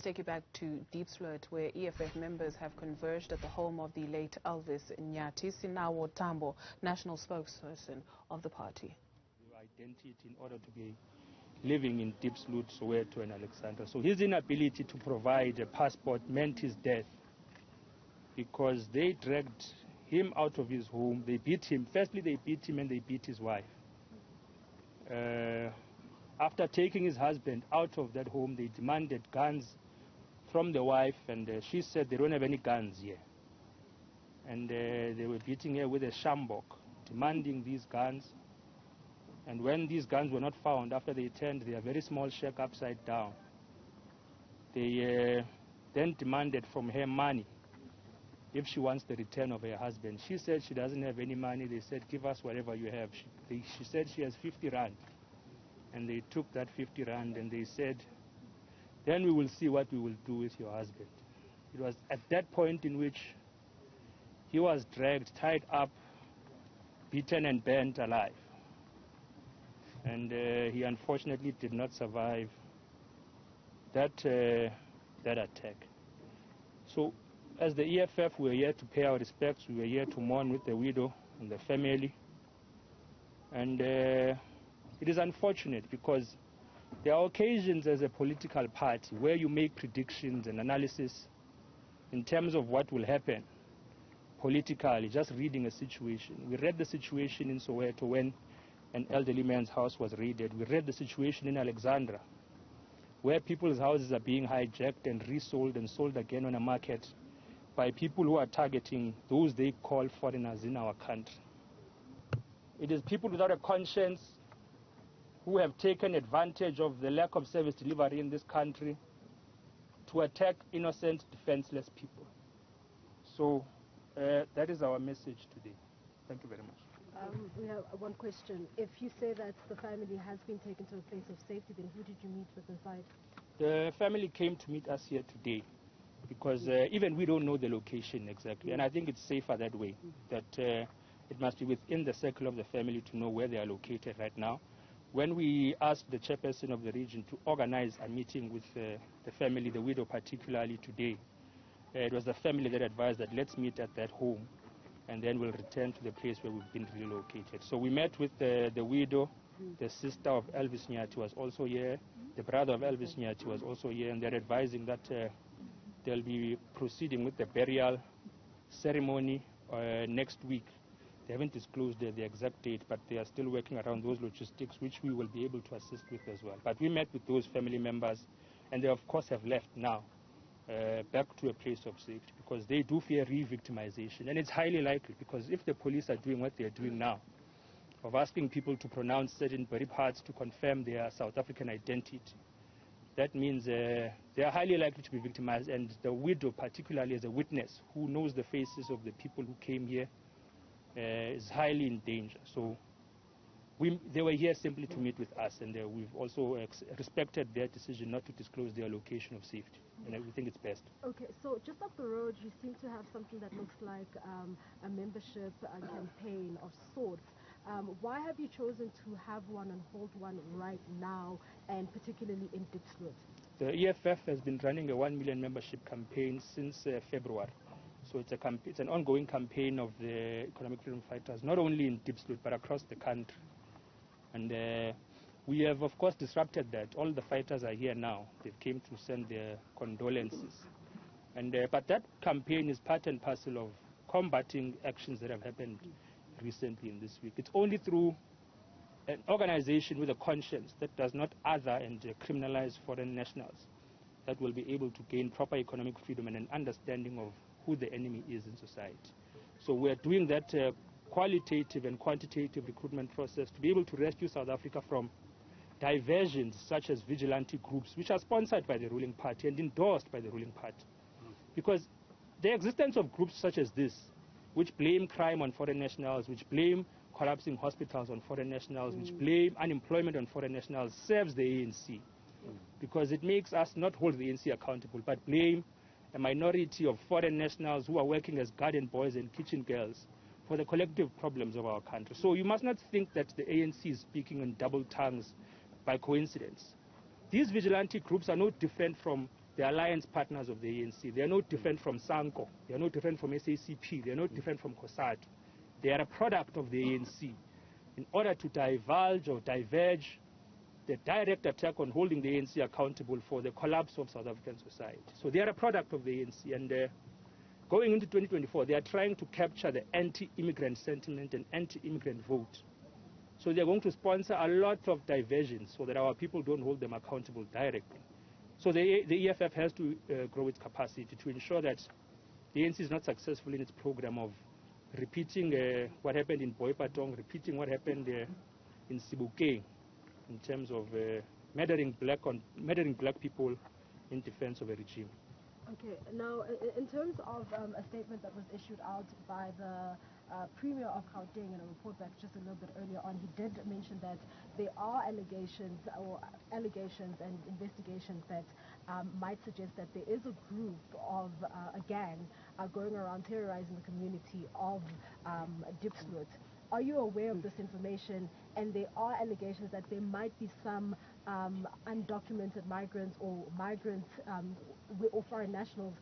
Let's take you back to Diepsloot, where EFF members have converged at the home of the late Elvis Nyathi. Sinawo Tambo, national spokesperson of the party. Identity in order to be living in Diepsloot, Soweto and Alexandra. So his inability to provide a passport meant his death, because they dragged him out of his home. They beat him. Firstly, they beat him and they beat his wife. After taking his husband out of that home, they demanded guns from the wife, and she said they don't have any guns here. And they were beating her with a shambok, demanding these guns. And when these guns were not found, after they turned their very small shack upside down, they then demanded from her money if she wants the return of her husband. She said she doesn't have any money. They said, give us whatever you have. She said she has 50 rand. And they took that 50 rand and they said, then we will see what we will do with your husband. It was at that point in which he was dragged, tied up, beaten and burnt alive. And he unfortunately did not survive that attack. So as the EFF, we were here to pay our respects. We were here to mourn with the widow and the family. And it is unfortunate because there are occasions as a political party where you make predictions and analysis in terms of what will happen politically, just reading a situation. We read the situation in Soweto when an elderly man's house was raided. We read the situation in Alexandra, where people's houses are being hijacked and resold and sold again on a market by people who are targeting those they call foreigners in our country. It is people without a conscience who have taken advantage of the lack of service delivery in this country to attack innocent, defenseless people. So that is our message today. Thank you very much. We have one question. If you say that the family has been taken to a place of safety, then who did you meet with inside? The family came to meet us here today because even we don't know the location exactly. And I think it's safer that way, that it must be within the circle of the family to know where they are located right now. When we asked the chairperson of the region to organize a meeting with the family, the widow particularly today, it was the family that advised that let's meet at that home and then we'll return to the place where we've been relocated. So we met with the widow, the sister of Elvis Nyathi was also here, the brother of Elvis Nyathi was also here, and they're advising that they'll be proceeding with the burial ceremony next week. They haven't disclosed the exact date, but they are still working around those logistics, which we will be able to assist with as well. But we met with those family members, and they of course have left now back to a place of safety because they do fear re-victimization. And it's highly likely because if the police are doing what they're doing now, of asking people to pronounce certain body parts to confirm their South African identity, that means they are highly likely to be victimized. And the widow, particularly as a witness who knows the faces of the people who came here, is highly in danger. So they were here simply to meet with us, and we've also respected their decision not to disclose their location of safety, and we think it's best. Okay, so just off the road, you seem to have something that looks like a membership campaign of sorts. Why have you chosen to have one and hold one right now, and particularly in Diepsloot? The EFF has been running a 1 million membership campaign since February. So it's an ongoing campaign of the economic freedom fighters, not only in Diepsloot, but across the country. And we have, of course, disrupted that. All the fighters are here now. They came to send their condolences. And but that campaign is part and parcel of combating actions that have happened recently in this week. It's only through an organization with a conscience that does not other and criminalize foreign nationals that will be able to gain proper economic freedom and an understanding of who the enemy is in society. So we're doing that qualitative and quantitative recruitment process to be able to rescue South Africa from diversions such as vigilante groups, which are sponsored by the ruling party and endorsed by the ruling party. Because the existence of groups such as this, which blame crime on foreign nationals, which blame collapsing hospitals on foreign nationals, which blame unemployment on foreign nationals, serves the ANC. Because it makes us not hold the ANC accountable, but blame a minority of foreign nationals who are working as garden boys and kitchen girls for the collective problems of our country. So you must not think that the ANC is speaking in double tongues by coincidence. These vigilante groups are no different from the alliance partners of the ANC. They are no different from SANCO. They are no different from SACP. They are no different from COSATU. They are a product of the ANC. In order to divulge or diverge the direct attack on holding the ANC accountable for the collapse of South African society. So they are a product of the ANC. And going into 2024, they are trying to capture the anti-immigrant sentiment and anti-immigrant vote. So they're going to sponsor a lot of diversions so that our people don't hold them accountable directly. So the EFF has to grow its capacity to ensure that the ANC is not successful in its program of repeating what happened in Boipatong, repeating what happened in Sebokeng in terms of murdering black people in defense of a regime. Okay, now in terms of a statement that was issued out by the Premier of Gauteng in a report back just a little bit earlier on, he did mention that there are allegations and investigations that might suggest that there is a group of a gang going around terrorizing the community of Diepsloot. Are you aware of this information? And there are allegations that there might be some undocumented migrants or migrants or foreign nationals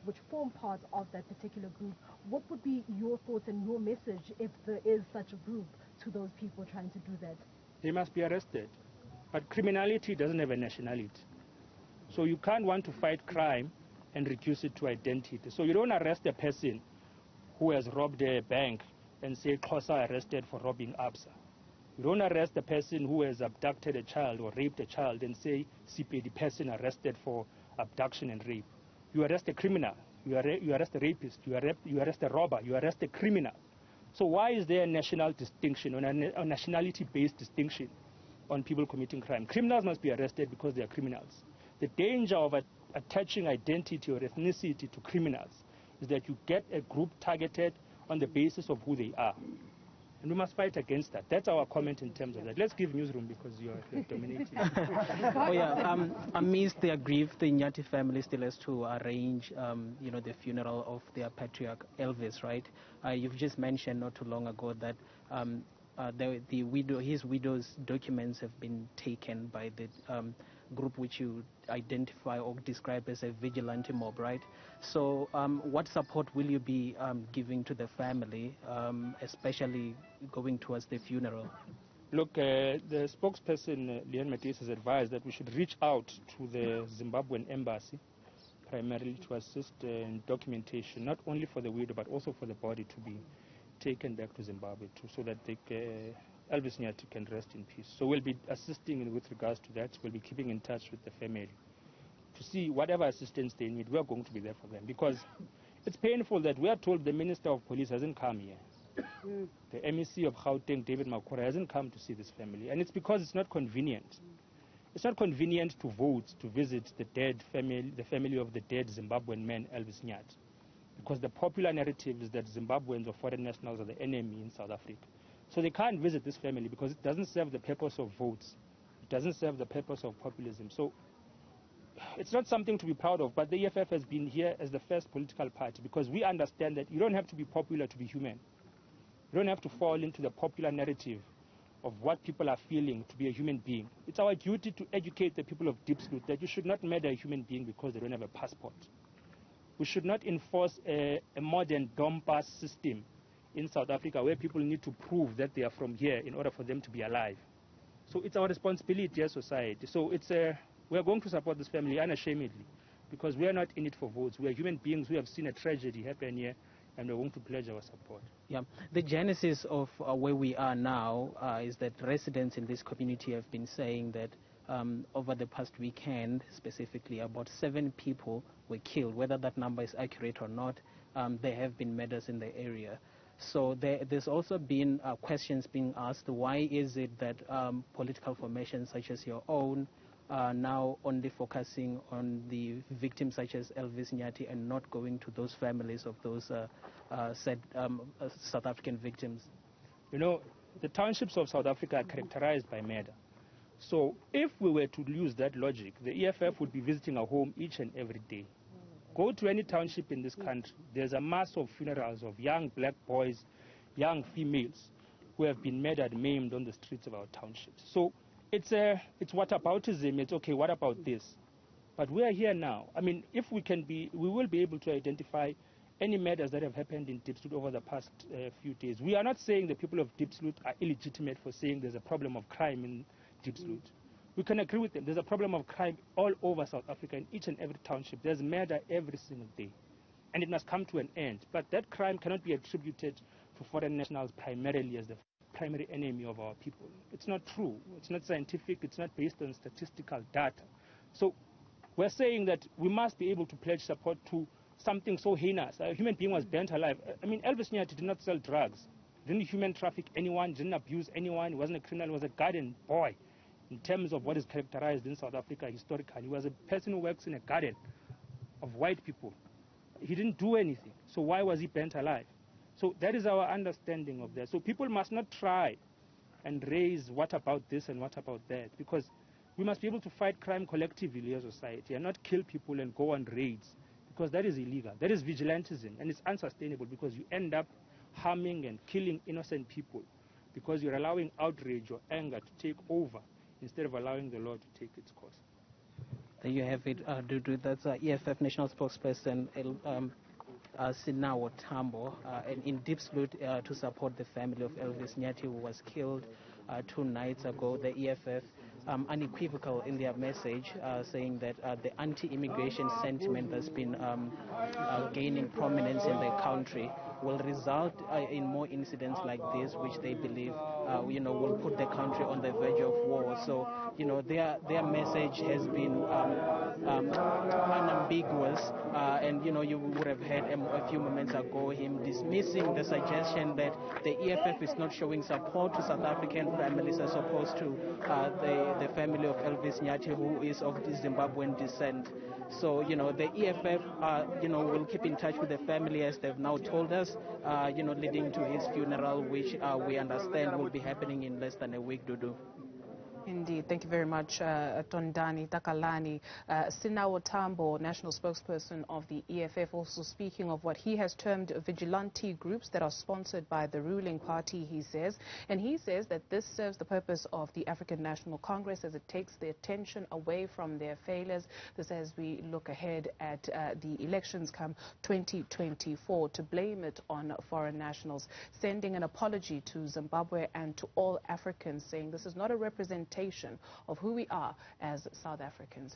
which form part of that particular group. What would be your thoughts and your message if there is such a group to those people trying to do that? They must be arrested. But criminality doesn't have a nationality. So you can't want to fight crime and reduce it to identity. So you don't arrest a person who has robbed a bank and say Xhosa arrested for robbing Absa. You don't arrest a person who has abducted a child or raped a child and say the person arrested for abduction and rape. You arrest a criminal, you arrest a rapist, you arrest a robber, you arrest a criminal. So why is there a national distinction, or a nationality-based distinction on people committing crime? Criminals must be arrested because they are criminals. The danger of attaching identity or ethnicity to criminals is that you get a group targeted on the basis of who they are. And we must fight against that. That's our comment in terms of that. Let's give Newzroom because you're dominating. Oh yeah, amidst the aggrieved, the Nyathi family still has to arrange, the funeral of their patriarch Elvis, right? You've just mentioned not too long ago that his widow's documents have been taken by the group which you identify or describe as a vigilante mob, right? So what support will you be giving to the family, especially going towards the funeral? Look, the spokesperson, Leon Matisse, has advised that we should reach out to the Zimbabwean embassy, primarily to assist in documentation, not only for the widow, but also for the body to be taken back to Zimbabwe too, so that Elvis Nyathi can rest in peace. So we'll be assisting with regards to that. We'll be keeping in touch with the family to see whatever assistance they need. We are going to be there for them, because it's painful that we are told the Minister of Police hasn't come here. The MEC of Gauteng, David Makhura, hasn't come to see this family, and it's because it's not convenient. It's not convenient to vote to visit the family of the dead Zimbabwean man Elvis Nyathi, because the popular narrative is that Zimbabweans or foreign nationals are the enemy in South Africa. So they can't visit this family because it doesn't serve the purpose of votes. It doesn't serve the purpose of populism. So it's not something to be proud of, but the EFF has been here as the first political party because we understand that you don't have to be popular to be human. You don't have to fall into the popular narrative of what people are feeling to be a human being. It's our duty to educate the people of Diepsloot that you should not murder a human being because they don't have a passport. We should not enforce a modern dom pass system in South Africa where people need to prove that they are from here in order for them to be alive. So it's our responsibility as society. So we are going to support this family unashamedly because we are not in it for votes. We are human beings who have seen a tragedy happen here, and we're going to pledge our support. Yeah, the genesis of where we are now is that residents in this community have been saying that over the past weekend, specifically, about 7 people were killed. Whether that number is accurate or not, there have been murders in the area. So there's also been questions being asked, why is it that political formations such as your own are now only focusing on the victims such as Elvis Nyathi and not going to those families of those said South African victims? You know, the townships of South Africa are characterized by murder. So if we were to use that logic, the EFF would be visiting a home each and every day. Go to any township in this country, there's a mass of funerals of young black boys, young females who have been murdered, maimed on the streets of our townships. So it's whataboutism. It's okay, what about this? But we are here now. I mean, if we will be able to identify any matters that have happened in Diepsloot over the past few days. We are not saying the people of Diepsloot are illegitimate for saying there's a problem of crime in Diepsloot. We can agree with them. There's a problem of crime all over South Africa, in each and every township. There's murder every single day. And it must come to an end. But that crime cannot be attributed to foreign nationals primarily as the primary enemy of our people. It's not true. It's not scientific. It's not based on statistical data. So we're saying that we must be able to pledge support to something so heinous. A human being was burnt alive. I mean, Elvis Nyathi did not sell drugs. Didn't human traffic anyone, didn't abuse anyone. He wasn't a criminal. He was a garden boy in terms of what is characterized in South Africa historically. He was a person who works in a garden of white people. He didn't do anything. So why was he burnt alive? So that is our understanding of that. So people must not try and raise what about this and what about that, because we must be able to fight crime collectively as a society and not kill people and go on raids, because that is illegal. That is vigilantism, and it's unsustainable because you end up harming and killing innocent people because you're allowing outrage or anger to take over instead of allowing the law to take its course. There you have it, Dudu. That's EFF National Spokesperson Sinawo Tambo, and in Diepsloot to support the family of Elvis Nyathi, who was killed 2 nights ago. The EFF unequivocal in their message, saying that the anti-immigration sentiment that's been gaining prominence in the country will result in more incidents like this, which they believe, will put the country on the verge of war. So, their message has been unambiguous, and, you would have heard a few moments ago him dismissing the suggestion that the EFF is not showing support to South African families as opposed to the family of Elvis Nyathi, who is of Zimbabwean descent. So, the EFF, will keep in touch with the family, as they've now told us, leading to his funeral, which we understand will be happening in less than a week, Dudu. Indeed. Thank you very much, Tondani Takalani. Sinawo Tambo, national spokesperson of the EFF, also speaking of what he has termed vigilante groups that are sponsored by the ruling party, he says. And he says that this serves the purpose of the African National Congress as it takes the attention away from their failures. This as we look ahead at the elections come 2024, to blame it on foreign nationals, sending an apology to Zimbabwe and to all Africans, saying this is not a representation of who we are as South Africans.